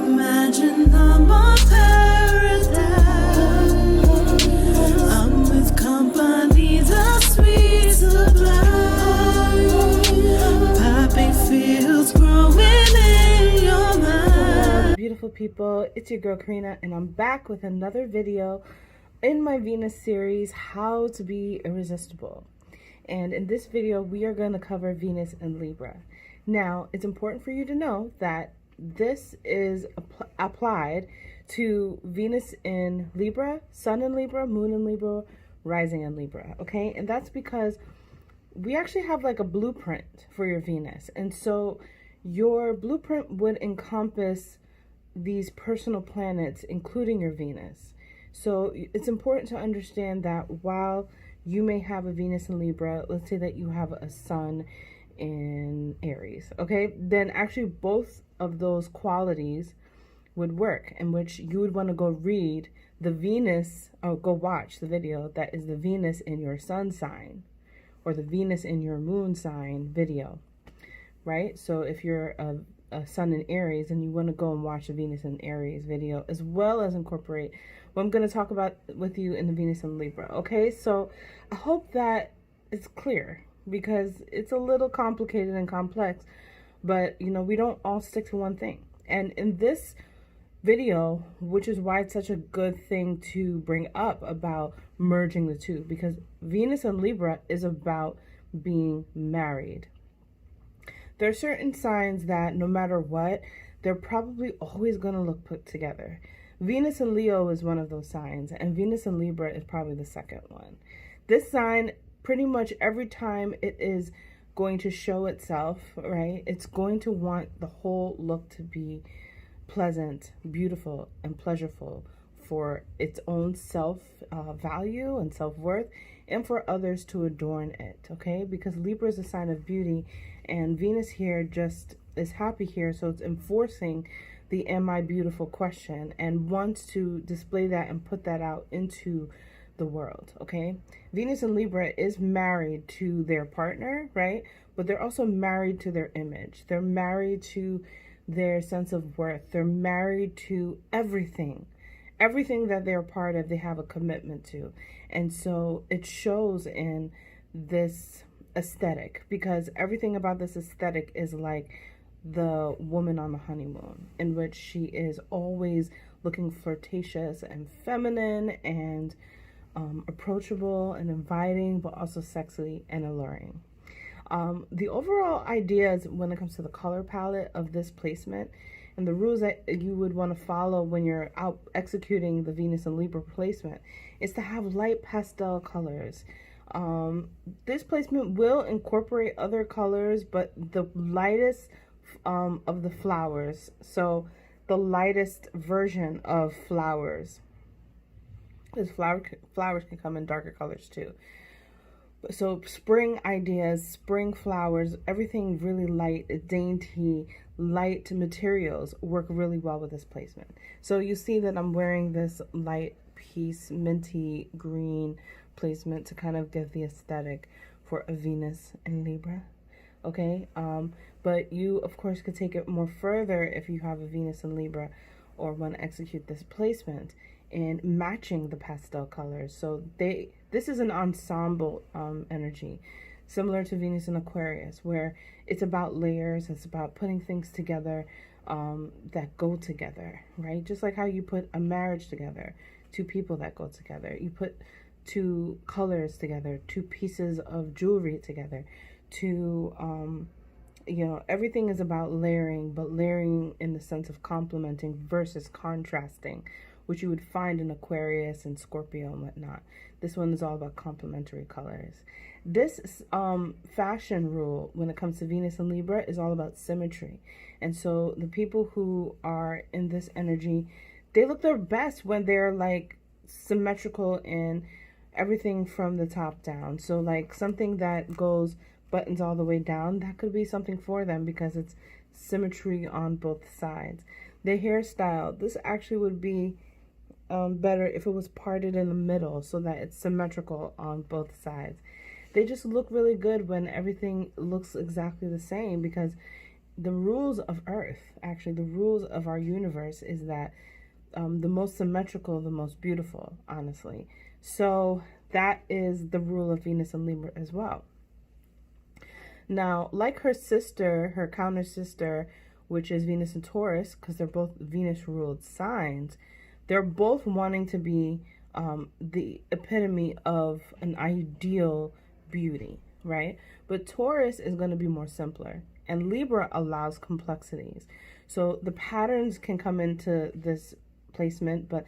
Imagine I'm on paradise. I'm with company, the sweet supply. Poppy fields growing in your mind. Beautiful people, it's your girl Karina, and I'm back with another video in my Venus series, How to Be Irresistible. And in this video, we are going to cover Venus and Libra. Now, it's important for you to know that this is applied to Venus in Libra, Sun in Libra, Moon in Libra, Rising in Libra, okay? And that's because we actually have like a blueprint for your Venus. And so your blueprint would encompass these personal planets, including your Venus. So it's important to understand that while you may have a Venus in Libra, let's say that you have a Sun in Aries, okay? Then actually both of those qualities would work, in which you would want to go read the Venus, or go watch the video that is the Venus in your Sun sign or the Venus in your Moon sign video, right? So if you're a Sun in Aries, and you want to go and watch the Venus in Aries video, as well as incorporate what I'm going to talk about with you in the Venus in Libra, okay? So I hope that it's clear, because it's a little complicated and complex, but you know, we don't all stick to one thing. And in this video, which is why it's such a good thing to bring up about merging the two, because Venus in Libra is about being married. There are certain signs that no matter what, they're probably always going to look put together. Venus in Leo is one of those signs, and Venus in Libra is probably the second one. This sign, pretty much every time it is going to show itself, right, it's going to want the whole look to be pleasant, beautiful, and pleasurable for its own value and self-worth, and for others to adorn it, okay? Because Libra is a sign of beauty, and Venus here just is happy here, so it's enforcing the am I beautiful question, and wants to display that and put that out into the world, okay? Venus in Libra is married to their partner, right? But they're also married to their image. They're married to their sense of worth. They're married to everything. Everything that they're part of, they have a commitment to. And so it shows in this aesthetic, because everything about this aesthetic is like the woman on the honeymoon, in which she is always looking flirtatious and feminine and approachable and inviting, but also sexy and alluring. The overall ideas when it comes to the color palette of this placement and the rules that you would want to follow when you're out executing the Venus and Libra placement is to have light pastel colors. This placement will incorporate other colors, but the lightest of the flowers, so the lightest version of flowers. Because flowers can come in darker colors too. So spring ideas, spring flowers, everything really light, dainty, light materials work really well with this placement. So you see that I'm wearing this light piece, minty green placement to kind of give the aesthetic for a Venus in Libra, okay? But you, of course, could take it more further if you have a Venus in Libra or want to execute this placement in matching the pastel colors. So this is an ensemble energy, similar to Venus in Aquarius, where it's about layers, it's about putting things together that go together, right? Just like how you put a marriage together, two people that go together. You put two colors together, two pieces of jewelry together, you know, everything is about layering, but layering in the sense of complementing versus contrasting, which you would find in Aquarius and Scorpio and whatnot. This one is all about complementary colors. This fashion rule when it comes to Venus and Libra is all about symmetry. And so the people who are in this energy, they look their best when they're like symmetrical in everything from the top down. So like something that goes buttons all the way down, that could be something for them because it's symmetry on both sides. The hairstyle, this actually would be better if it was parted in the middle so that it's symmetrical on both sides. They just look really good when everything looks exactly the same, because the rules of Earth, actually, the rules of our universe is that the most symmetrical, the most beautiful, honestly. So that is the rule of Venus and Libra as well. Now, like her sister, her counter sister, which is Venus and Taurus, because they're both Venus ruled signs, they're both wanting to be the epitome of an ideal beauty, right? But Taurus is going to be more simpler, and Libra allows complexities. So the patterns can come into this placement, but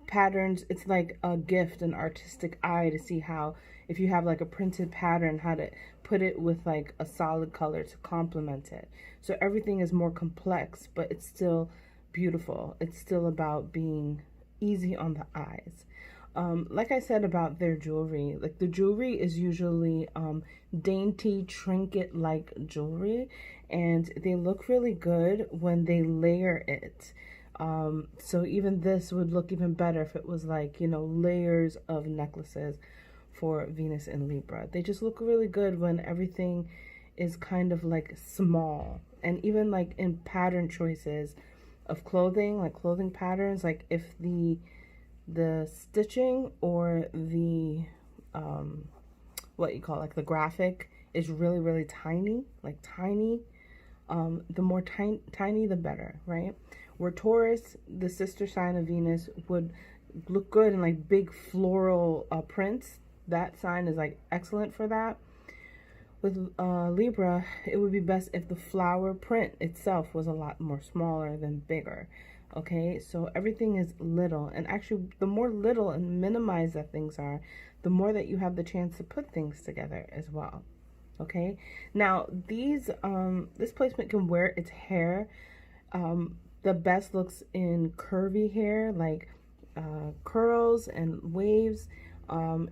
patterns, it's like a gift, an artistic eye to see how, if you have like a printed pattern, how to put it with like a solid color to complement it. So everything is more complex, but it's still beautiful. It's still about being easy on the eyes. Like I said about their jewelry, like the jewelry is usually dainty, trinket-like jewelry, and they look really good when they layer it. So even this would look even better if it was like, you know, layers of necklaces for Venus and Libra. They just look really good when everything is kind of like small. And even like in pattern choices of clothing, like clothing patterns, like if the stitching or the what you call like the graphic is really, really tiny, like tiny, the more tiny the better, right? Where Taurus, the sister sign of Venus, would look good in like big floral prints. That sign is like excellent for that. With Libra, it would be best if the flower print itself was a lot more smaller than bigger. Okay, so everything is little, and actually the more little and minimized that things are, the more that you have the chance to put things together as well. Okay, now these this placement can wear its hair the best looks in curvy hair, like curls and waves.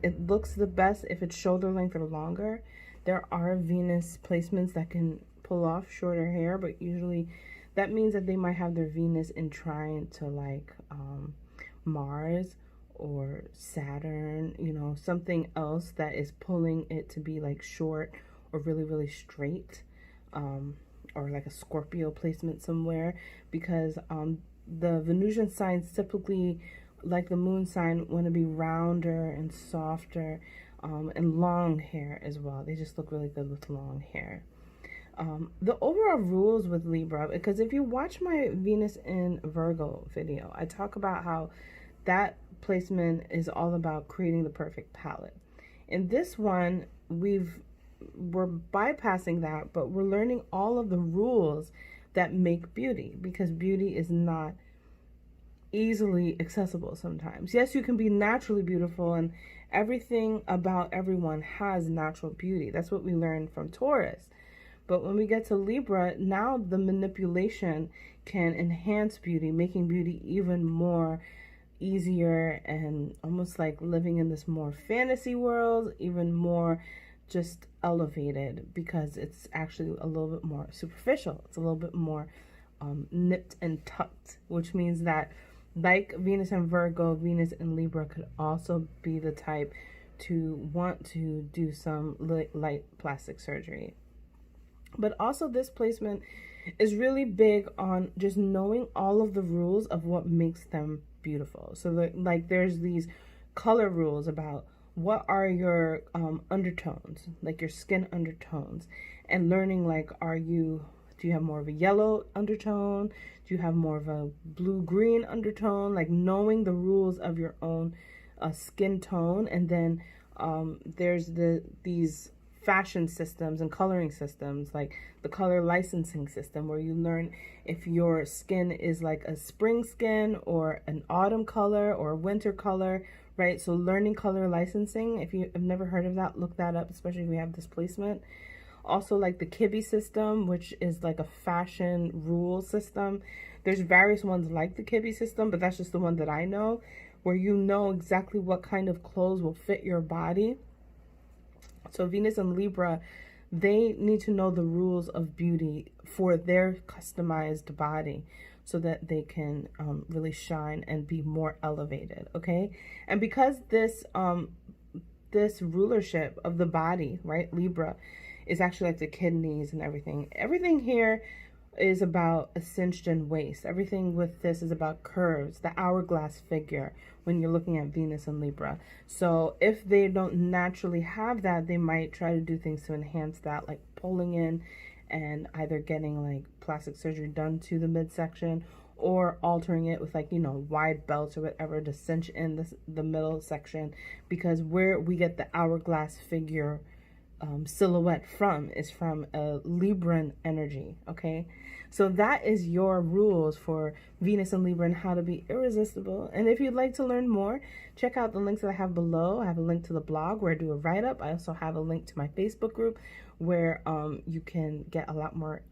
It looks the best if it's shoulder length or longer. There are Venus placements that can pull off shorter hair, but usually that means that they might have their Venus in trine to like Mars or Saturn, you know, something else that is pulling it to be like short or really, really straight, or like a Scorpio placement somewhere, because the Venusian signs typically, like the moon sign, want to be rounder and softer, and long hair as well. They just look really good with long hair. The overall rules with Libra, because if you watch my Venus in Virgo video, I talk about how that placement is all about creating the perfect palette. In this one, we're bypassing that, but we're learning all of the rules that make beauty, because beauty is not easily accessible sometimes. Yes, you can be naturally beautiful, and everything about everyone has natural beauty. That's what we learned from Taurus. But when we get to Libra, now the manipulation can enhance beauty, making beauty even more easier and almost like living in this more fantasy world, even more just elevated, because it's actually a little bit more superficial. It's a little bit more nipped and tucked, which means that like Venus and Virgo, Venus and Libra could also be the type to want to do some light plastic surgery. But also this placement is really big on just knowing all of the rules of what makes them beautiful. So like there's these color rules about what are your undertones, like your skin undertones, and learning like, do you have more of a yellow undertone? Do you have more of a blue-green undertone? Like knowing the rules of your own skin tone. And then there's these fashion systems and coloring systems, like the color licensing system, where you learn if your skin is like a spring skin or an autumn color or a winter color, right? So learning color licensing, if you have never heard of that, look that up, especially if you have displacement. Also like the Kibbe system, which is like a fashion rule system. There's various ones like the Kibbe system, but that's just the one that I know, where you know exactly what kind of clothes will fit your body. So Venus and Libra, they need to know the rules of beauty for their customized body so that they can really shine and be more elevated, okay? And because this rulership of the body, right, Libra, is actually like the kidneys and everything here is about a cinched in waist. Everything with this is about curves, the hourglass figure when you're looking at Venus and Libra. So if they don't naturally have that, they might try to do things to enhance that, like pulling in and either getting like plastic surgery done to the midsection or altering it with, like, you know, wide belts or whatever to cinch in the middle section, because where we get the hourglass figure silhouette from is from a Libran energy. Okay, so that is your rules for Venus and Libra and how to be irresistible. And if you'd like to learn more, check out the links that I have below. I have a link to the blog where I do a write-up. I also have a link to my Facebook group where you can get a lot more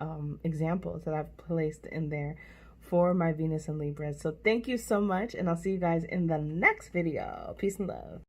examples that I've placed in there for my Venus and Libra. So thank you so much, and I'll see you guys in the next video. Peace and love.